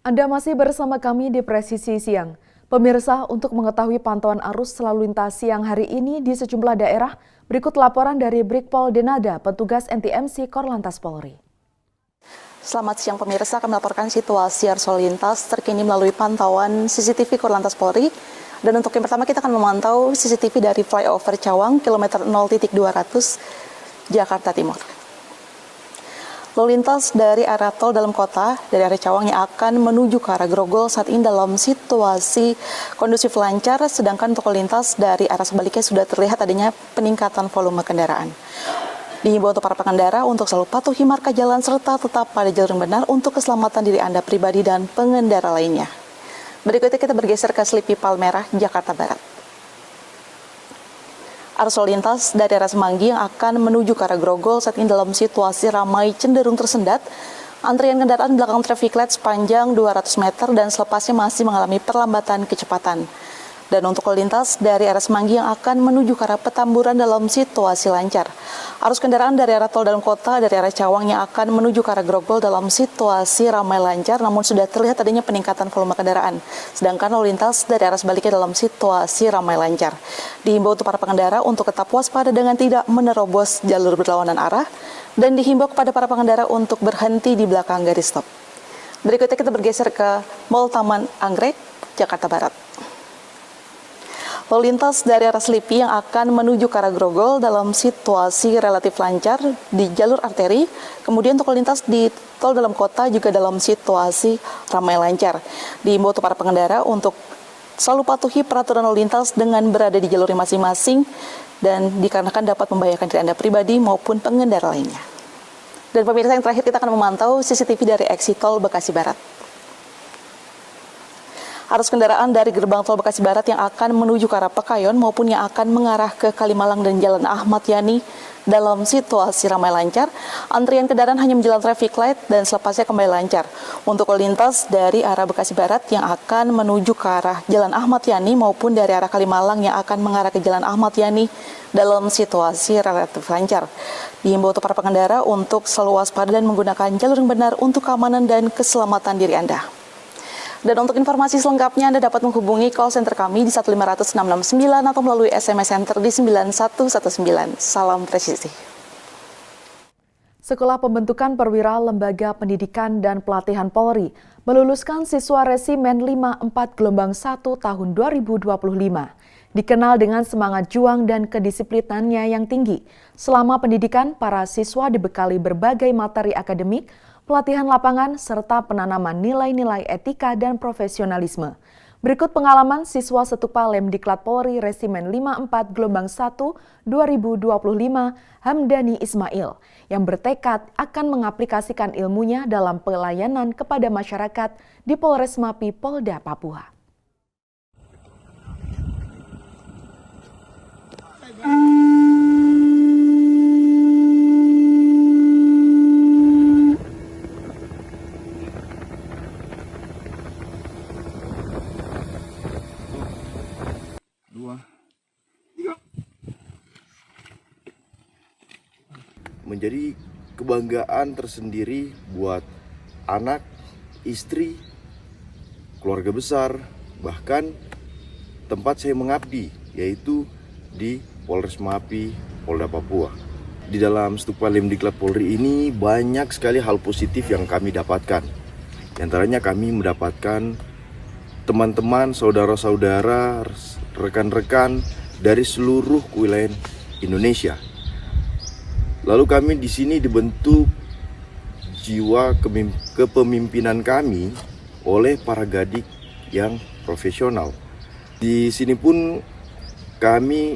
Anda masih bersama kami di Presisi Siang. Pemirsa, untuk mengetahui pantauan arus selalu lintas siang hari ini di sejumlah daerah, berikut laporan dari Brigpol Denada, petugas NTMC Korlantas Polri. Selamat siang pemirsa, kami melaporkan situasi arus lalu lintas terkini melalui pantauan CCTV Korlantas Polri. Dan untuk yang pertama kita akan memantau CCTV dari flyover Cawang, kilometer 0.200, Jakarta Timur. Lalu lintas dari area tol dalam kota, dari area Cawang yang akan menuju ke arah Grogol saat ini dalam situasi kondusif lancar, sedangkan untuk lalu lintas dari arah sebaliknya sudah terlihat adanya peningkatan volume kendaraan. Dihimbau untuk para pengendara untuk selalu patuhi marka jalan serta tetap pada jalur yang benar untuk keselamatan diri Anda pribadi dan pengendara lainnya. Berikutnya kita bergeser ke Selipi Palmerah, Jakarta Barat. Arus lalu lintas dari arah Semanggi yang akan menuju ke arah Grogol saat ini dalam situasi ramai cenderung tersendat. Antrian kendaraan belakang traffic light sepanjang 200 meter dan selepasnya masih mengalami perlambatan kecepatan. Dan untuk lalu lintas dari arah Semanggi yang akan menuju ke arah Petamburan dalam situasi lancar. Arus kendaraan dari arah tol dalam kota dari arah Cawang yang akan menuju ke arah Grogol dalam situasi ramai lancar, namun sudah terlihat adanya peningkatan volume kendaraan. Sedangkan lalu lintas dari arah sebaliknya dalam situasi ramai lancar. Dihimbau untuk para pengendara untuk tetap waspada dengan tidak menerobos jalur berlawanan arah dan dihimbau kepada para pengendara untuk berhenti di belakang garis stop. Berikutnya kita bergeser ke Mall Taman Anggrek, Jakarta Barat. Lalu lintas dari arah Selipi yang akan menuju ke arah Grogol dalam situasi relatif lancar di jalur arteri. Kemudian untuk lalu lintas di tol dalam kota juga dalam situasi ramai lancar. Diimbau untuk para pengendara untuk selalu patuhi peraturan lalu lintas dengan berada di jalur masing-masing dan dikarenakan dapat membahayakan diri Anda pribadi maupun pengendara lainnya. Dan pemirsa, yang terakhir kita akan memantau CCTV dari exit tol Bekasi Barat. Arus kendaraan dari gerbang tol Bekasi Barat yang akan menuju ke arah Pekayon maupun yang akan mengarah ke Kalimalang dan Jalan Ahmad Yani dalam situasi ramai lancar. Antrian kendaraan hanya menjalan traffic light dan selepasnya kembali lancar. Untuk lalu lintas dari arah Bekasi Barat yang akan menuju ke arah Jalan Ahmad Yani maupun dari arah Kalimalang yang akan mengarah ke Jalan Ahmad Yani dalam situasi relatif lancar. Dihimbau untuk para pengendara untuk selalu waspada dan menggunakan jalur yang benar untuk keamanan dan keselamatan diri Anda. Dan untuk informasi selengkapnya Anda dapat menghubungi call center kami di 1500669 atau melalui SMS Center di 9119. Salam presisi. Sekolah Pembentukan Perwira Lembaga Pendidikan dan Pelatihan Polri meluluskan siswa Resimen 54 Gelombang 1 tahun 2025. Dikenal dengan semangat juang dan kedisiplinannya yang tinggi. Selama pendidikan, para siswa dibekali berbagai materi akademik, pelatihan lapangan, serta penanaman nilai-nilai etika dan profesionalisme. Berikut pengalaman siswa Setupa Lemdiklat Polri Resimen 54 Gelombang 1 2025 Hamdani Ismail yang bertekad akan mengaplikasikan ilmunya dalam pelayanan kepada masyarakat di Polres Mapi, Polda Papua. Menjadi kebanggaan tersendiri buat anak, istri, keluarga besar, bahkan tempat saya mengabdi, yaitu di Polres Mapi, Polda Papua. Di dalam Stupa Lemdiklat Polri ini banyak sekali hal positif yang kami dapatkan. Di antaranya kami mendapatkan teman-teman, saudara-saudara, rekan-rekan dari seluruh wilayah Indonesia. Lalu kami di sini dibentuk jiwa kepemimpinan kami oleh para Gadik yang profesional. Di sini pun kami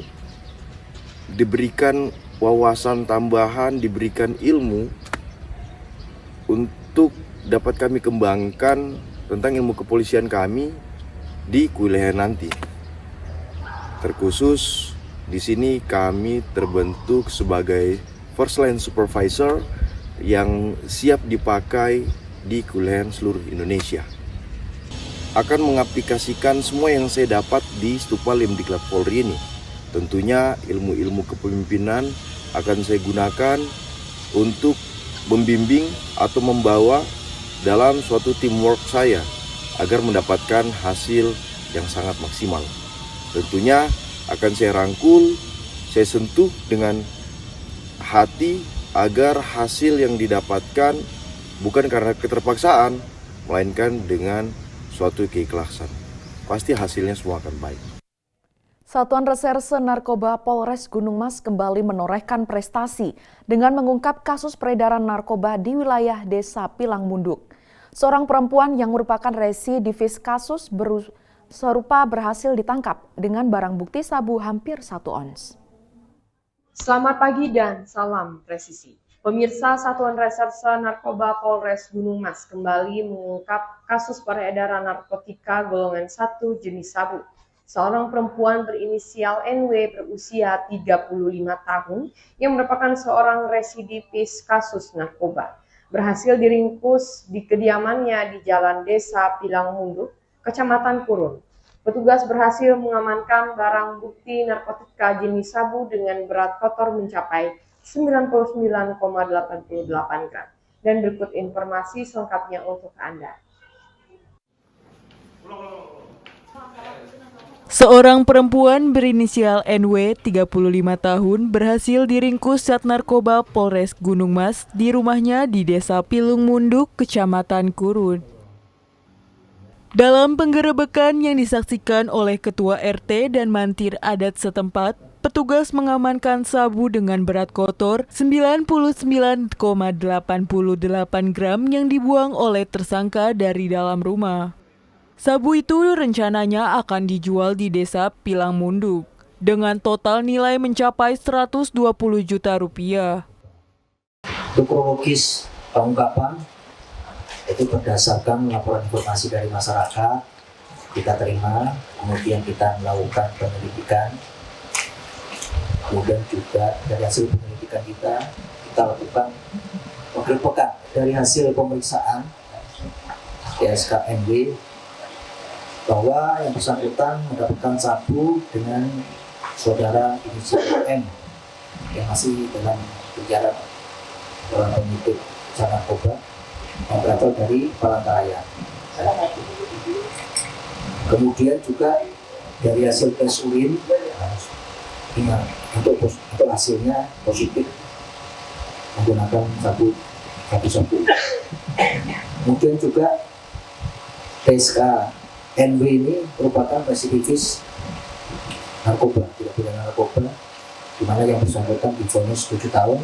diberikan wawasan tambahan, diberikan ilmu untuk dapat kami kembangkan tentang ilmu kepolisian kami di wilayah nanti. Terkhusus di sini kami terbentuk sebagai First Line Supervisor yang siap dipakai di wilayah seluruh Indonesia. Akan mengaplikasikan semua yang saya dapat di Stupa Lemdiklat Polri ini. Tentunya ilmu-ilmu kepemimpinan akan saya gunakan untuk membimbing atau membawa dalam suatu teamwork saya agar mendapatkan hasil yang sangat maksimal. Tentunya akan saya rangkul, saya sentuh dengan hati agar hasil yang didapatkan bukan karena keterpaksaan, melainkan dengan suatu keikhlasan. Pasti hasilnya semua akan baik. Satuan Reserse Narkoba Polres Gunung Mas kembali menorehkan prestasi dengan mengungkap kasus peredaran narkoba di wilayah Desa Pilang Munduk. Seorang perempuan yang merupakan residivis kasus serupa berhasil ditangkap dengan barang bukti sabu hampir 1 ons. Selamat pagi dan salam presisi. Pemirsa, Satuan Reserse Narkoba Polres Gunung Mas kembali mengungkap kasus peredaran narkotika golongan 1 jenis sabu. Seorang perempuan berinisial NW berusia 35 tahun yang merupakan seorang residivis kasus narkoba berhasil diringkus di kediamannya di Jalan Desa Pilang Munduk, Kecamatan Kurun. Petugas berhasil mengamankan barang bukti narkotika jenis sabu dengan berat kotor mencapai 99,88 gram. Dan berikut informasi selengkapnya untuk Anda. Seorang perempuan berinisial NW 35 tahun berhasil diringkus Sat Narkoba Polres Gunung Mas di rumahnya di Desa Pilung Munduk, Kecamatan Kurun. Dalam penggerebekan yang disaksikan oleh Ketua RT dan Mantir adat setempat, petugas mengamankan sabu dengan berat kotor 99,88 gram yang dibuang oleh tersangka dari dalam rumah. Sabu itu rencananya akan dijual di Desa Pilang Munduk dengan total nilai mencapai 120 juta rupiah. Untuk kronologis pengungkapan itu berdasarkan laporan informasi dari masyarakat kita terima, kemudian kita melakukan penyelidikan, kemudian juga dari hasil penyelidikan kita lakukan penggerebekan. Dari hasil pemeriksaan DSK NW bahwa yang bersangkutan mendapatkan sabu dengan saudara inisial M yang masih dalam penjara dalam penyidik narkoba yang berasal dari Palangkaraya. Kemudian juga dari hasil tes urin untuk hasilnya positif menggunakan sabu. Kemudian juga TSK NW ini merupakan residivis narkoba, tidak pidana narkoba, di mana yang bersangkutan divonis 7 tahun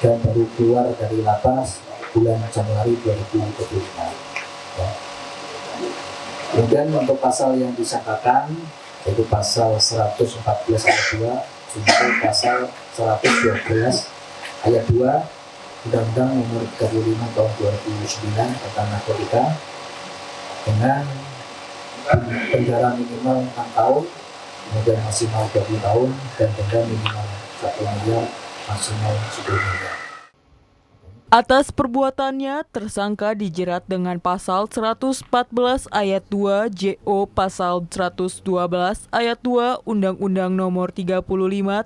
dan baru keluar dari lapas bulan Januari 2025. Ya. Kemudian untuk pasal yang disangkakan yaitu pasal 114 ayat 2 junto pasal 112 ayat 2 Undang-Undang Nomor 35 Tahun 2009 tentang narkotika dengan penjara minimal 6 tahun, kemudian maksimal 20 tahun, dan denda minimal 1 miliar, maksimal 10 miliar. Atas perbuatannya, tersangka dijerat dengan pasal 114 ayat 2 JO pasal 112 ayat 2 Undang-Undang Nomor 35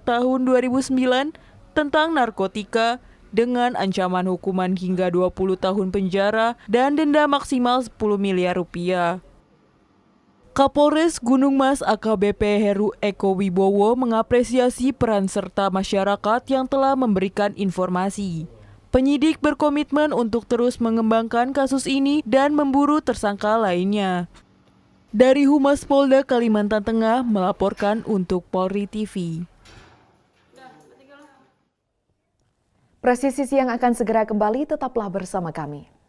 Tahun 2009 tentang narkotika dengan ancaman hukuman hingga 20 tahun penjara dan denda maksimal 10 miliar rupiah. Kapolres Gunung Mas AKBP Heru Eko Wibowo mengapresiasi peran serta masyarakat yang telah memberikan informasi. Penyidik berkomitmen untuk terus mengembangkan kasus ini dan memburu tersangka lainnya. Dari Humas Polda Kalimantan Tengah melaporkan untuk Polri TV. Presisi Siang akan segera kembali, tetaplah bersama kami.